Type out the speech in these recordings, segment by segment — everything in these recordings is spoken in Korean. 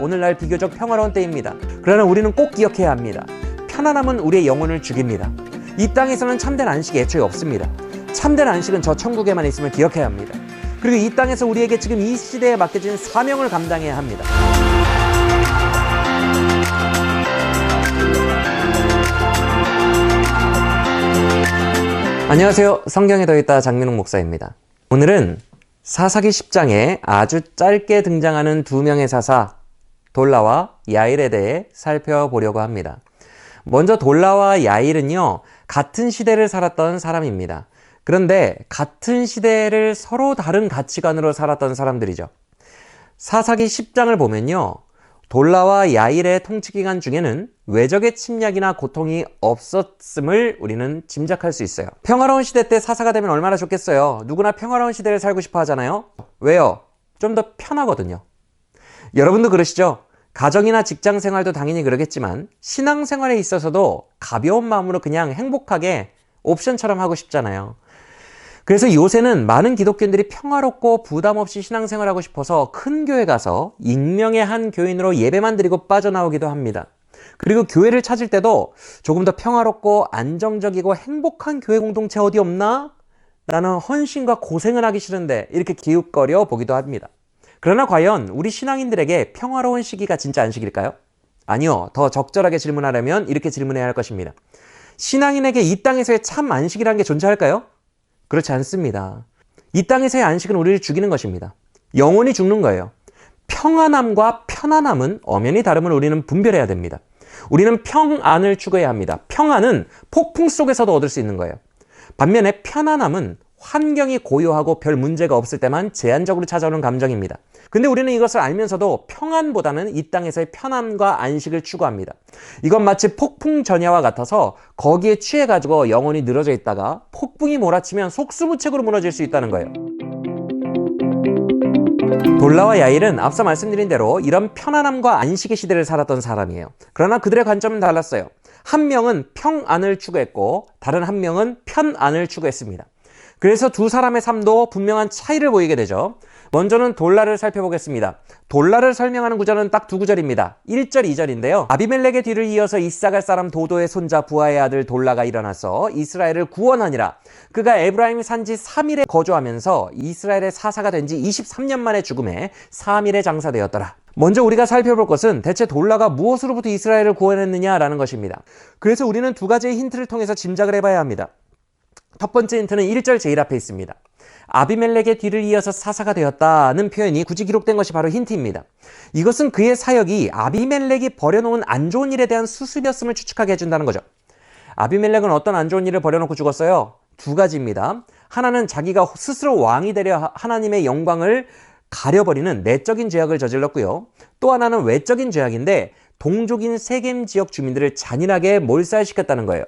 오늘날 비교적 평화로운 때입니다. 그러나 우리는 꼭 기억해야 합니다. 편안함은 우리의 영혼을 죽입니다. 이 땅에서는 참된 안식이 애초에 없습니다. 참된 안식은 저 천국에만 있음을 기억해야 합니다. 그리고 이 땅에서 우리에게 지금 이 시대에 맡겨진 사명을 감당해야 합니다. 안녕하세요. 성경에 더있다 장민욱 목사입니다. 오늘은 사사기 10장에 아주 짧게 등장하는 두 명의 사사 돌라와 야일에 대해 살펴보려고 합니다. 먼저 돌라와 야일은요, 같은 시대를 살았던 사람입니다. 그런데 같은 시대를 서로 다른 가치관으로 살았던 사람들이죠. 사사기 10장을 보면요, 돌라와 야일의 통치기간 중에는 외적의 침략이나 고통이 없었음을 우리는 짐작할 수 있어요. 평화로운 시대 때 사사가 되면 얼마나 좋겠어요. 누구나 평화로운 시대를 살고 싶어 하잖아요. 왜요? 좀 더 편하거든요. 여러분도 그러시죠? 가정이나 직장 생활도 당연히 그러겠지만 신앙생활에 있어서도 가벼운 마음으로 그냥 행복하게 옵션처럼 하고 싶잖아요. 그래서 요새는 많은 기독교인들이 평화롭고 부담 없이 신앙생활하고 싶어서 큰 교회 가서 익명의 한 교인으로 예배만 드리고 빠져나오기도 합니다. 그리고 교회를 찾을 때도 조금 더 평화롭고 안정적이고 행복한 교회 공동체 어디 없나? 라는 헌신과 고생을 하기 싫은데 이렇게 기웃거려 보기도 합니다. 그러나 과연 우리 신앙인들에게 평화로운 시기가 진짜 안식일까요? 아니요. 더 적절하게 질문하려면 이렇게 질문해야 할 것입니다. 신앙인에게 이 땅에서의 참 안식이라는 게 존재할까요? 그렇지 않습니다. 이 땅에서의 안식은 우리를 죽이는 것입니다. 영원히 죽는 거예요. 평안함과 편안함은 엄연히 다름을 우리는 분별해야 됩니다. 우리는 평안을 추구해야 합니다. 평안은 폭풍 속에서도 얻을 수 있는 거예요. 반면에 편안함은 환경이 고요하고 별 문제가 없을 때만 제한적으로 찾아오는 감정입니다. 근데 우리는 이것을 알면서도 평안보다는 이 땅에서의 편안과 안식을 추구합니다. 이건 마치 폭풍 전야와 같아서 거기에 취해가지고 영혼이 늘어져 있다가 폭풍이 몰아치면 속수무책으로 무너질 수 있다는 거예요. 돌라와 야일은 앞서 말씀드린 대로 이런 편안함과 안식의 시대를 살았던 사람이에요. 그러나 그들의 관점은 달랐어요. 한 명은 평안을 추구했고 다른 한 명은 편안을 추구했습니다. 그래서 두 사람의 삶도 분명한 차이를 보이게 되죠. 먼저는 돌라를 살펴보겠습니다. 돌라를 설명하는 구절은 딱 두 구절입니다. 1절, 2절인데요. 아비멜렉의 뒤를 이어서 이사갈 사람 도도의 손자 부하의 아들 돌라가 일어나서 이스라엘을 구원하니라. 그가 에브라임 산지 3일에 거주하면서 이스라엘의 사사가 된 지 23년 만에 죽음에 3일에 장사되었더라. 먼저 우리가 살펴볼 것은 대체 돌라가 무엇으로부터 이스라엘을 구원했느냐라는 것입니다. 그래서 우리는 두 가지의 힌트를 통해서 짐작을 해봐야 합니다. 첫 번째 힌트는 1절 제일 앞에 있습니다. 아비멜렉의 뒤를 이어서 사사가 되었다는 표현이 굳이 기록된 것이 바로 힌트입니다. 이것은 그의 사역이 아비멜렉이 벌여놓은 안 좋은 일에 대한 수습이었음을 추측하게 해준다는 거죠. 아비멜렉은 어떤 안 좋은 일을 벌여놓고 죽었어요? 두 가지입니다. 하나는 자기가 스스로 왕이 되려 하나님의 영광을 가려버리는 내적인 죄악을 저질렀고요. 또 하나는 외적인 죄악인데 동족인 세겜 지역 주민들을 잔인하게 몰살시켰다는 거예요.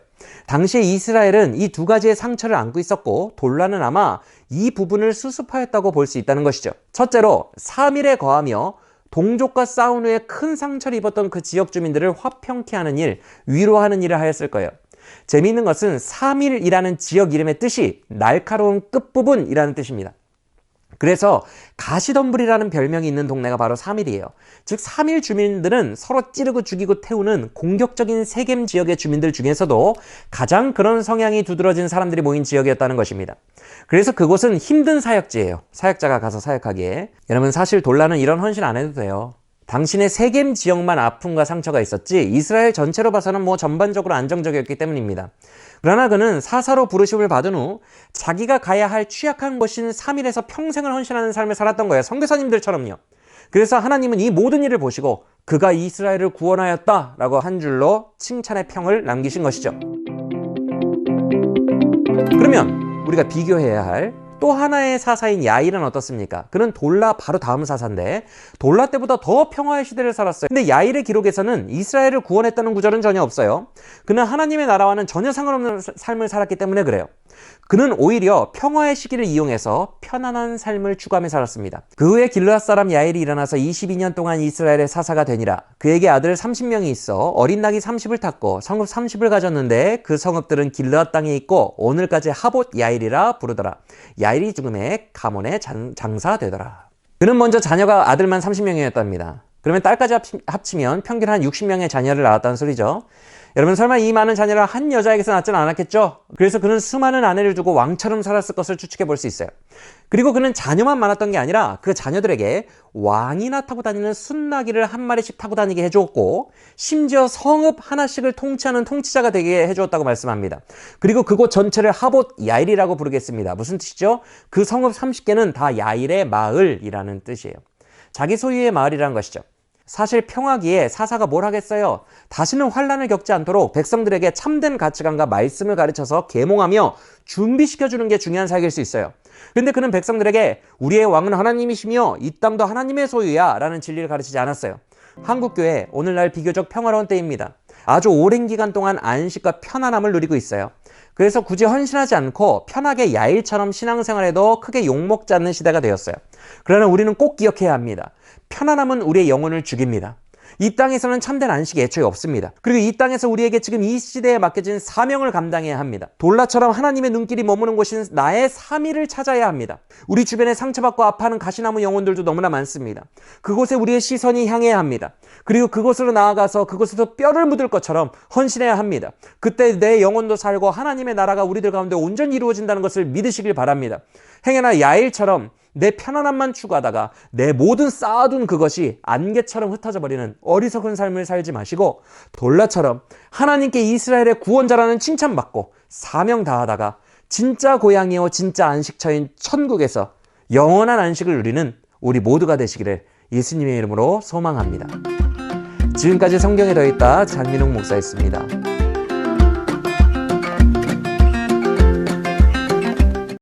당시에 이스라엘은 이 두 가지의 상처를 안고 있었고 돌라는 아마 이 부분을 수습하였다고 볼 수 있다는 것이죠. 첫째로 3일에 거하며 동족과 싸운 후에 큰 상처를 입었던 그 지역 주민들을 화평케 하는 일, 위로하는 일을 하였을 거예요. 재미있는 것은 3일이라는 지역 이름의 뜻이 날카로운 끝부분이라는 뜻입니다. 그래서 가시덤불이라는 별명이 있는 동네가 바로 3일이에요. 즉 3일 주민들은 서로 찌르고 죽이고 태우는 공격적인 세겜 지역의 주민들 중에서도 가장 그런 성향이 두드러진 사람들이 모인 지역이었다는 것입니다. 그래서 그곳은 힘든 사역지예요. 사역자가 가서 사역하기에. 여러분 사실 돌라는 이런 헌신 안 해도 돼요. 당신의 세겜 지역만 아픔과 상처가 있었지 이스라엘 전체로 봐서는 전반적으로 안정적이었기 때문입니다. 그러나 그는 사사로 부르심을 받은 후 자기가 가야 할 취약한 곳인 3일에서 평생을 헌신하는 삶을 살았던 거예요. 선교사님들처럼요. 그래서 하나님은 이 모든 일을 보시고 그가 이스라엘을 구원하였다라고 한 줄로 칭찬의 평을 남기신 것이죠. 그러면 우리가 비교해야 할 또 하나의 사사인 야일은 어떻습니까? 그는 돌라 바로 다음 사사인데 돌라 때보다 더 평화의 시대를 살았어요. 근데 야일의 기록에서는 이스라엘을 구원했다는 구절은 전혀 없어요. 그는 하나님의 나라와는 전혀 상관없는 삶을 살았기 때문에 그래요. 그는 오히려 평화의 시기를 이용해서 편안한 삶을 추구하며 살았습니다. 그 후에 길르앗 사람 야일이 일어나서 22년 동안 이스라엘의 사사가 되니라. 그에게 아들 30명이 있어 어린 낙이 30을 탔고 성읍 30을 가졌는데 그 성읍들은 길르앗 땅에 있고 오늘까지 하봇 야일이라 부르더라. 야일이 죽음에 가몬에 장사되더라. 그는 먼저 자녀가 아들만 30명이었답니다. 그러면 딸까지 합치면 평균 한 60명의 자녀를 낳았다는 소리죠. 여러분 설마 이 많은 자녀를 한 여자에게서 낳지는 않았겠죠? 그래서 그는 수많은 아내를 두고 왕처럼 살았을 것을 추측해 볼 수 있어요. 그리고 그는 자녀만 많았던 게 아니라 그 자녀들에게 왕이나 타고 다니는 순나귀를 한 마리씩 타고 다니게 해주었고 심지어 성읍 하나씩을 통치하는 통치자가 되게 해주었다고 말씀합니다. 그리고 그곳 전체를 하봇 야일이라고 부르겠습니다. 무슨 뜻이죠? 그 성읍 30개는 다 야일의 마을이라는 뜻이에요. 자기 소유의 마을이라는 것이죠. 사실 평화기에 사사가 뭘 하겠어요? 다시는 환란을 겪지 않도록 백성들에게 참된 가치관과 말씀을 가르쳐서 계몽하며 준비시켜주는 게 중요한 사역일 수 있어요. 근데 그는 백성들에게 우리의 왕은 하나님이시며 이 땅도 하나님의 소유야 라는 진리를 가르치지 않았어요. 한국교회 오늘날 비교적 평화로운 때입니다. 아주 오랜 기간 동안 안식과 편안함을 누리고 있어요. 그래서 굳이 헌신하지 않고 편하게 야일처럼 신앙생활에도 크게 욕먹지 않는 시대가 되었어요. 그러나 우리는 꼭 기억해야 합니다. 편안함은 우리의 영혼을 죽입니다. 이 땅에서는 참된 안식이 애초에 없습니다. 그리고 이 땅에서 우리에게 지금 이 시대에 맡겨진 사명을 감당해야 합니다. 돌라처럼 하나님의 눈길이 머무는 곳인 나의 3일을 찾아야 합니다. 우리 주변에 상처받고 아파하는 가시나무 영혼들도 너무나 많습니다. 그곳에 우리의 시선이 향해야 합니다. 그리고 그곳으로 나아가서 그곳에서 뼈를 묻을 것처럼 헌신해야 합니다. 그때 내 영혼도 살고 하나님의 나라가 우리들 가운데 온전히 이루어진다는 것을 믿으시길 바랍니다. 행여나 야일처럼 내 편안함만 추구하다가 내 모든 쌓아둔 그것이 안개처럼 흩어져 버리는 어리석은 삶을 살지 마시고 돌라처럼 하나님께 이스라엘의 구원자라는 칭찬받고 사명 다하다가 진짜 고향이요 진짜 안식처인 천국에서 영원한 안식을 누리는 우리 모두가 되시기를 예수님의 이름으로 소망합니다. 지금까지 성경에 더했다 장민홍 목사였습니다.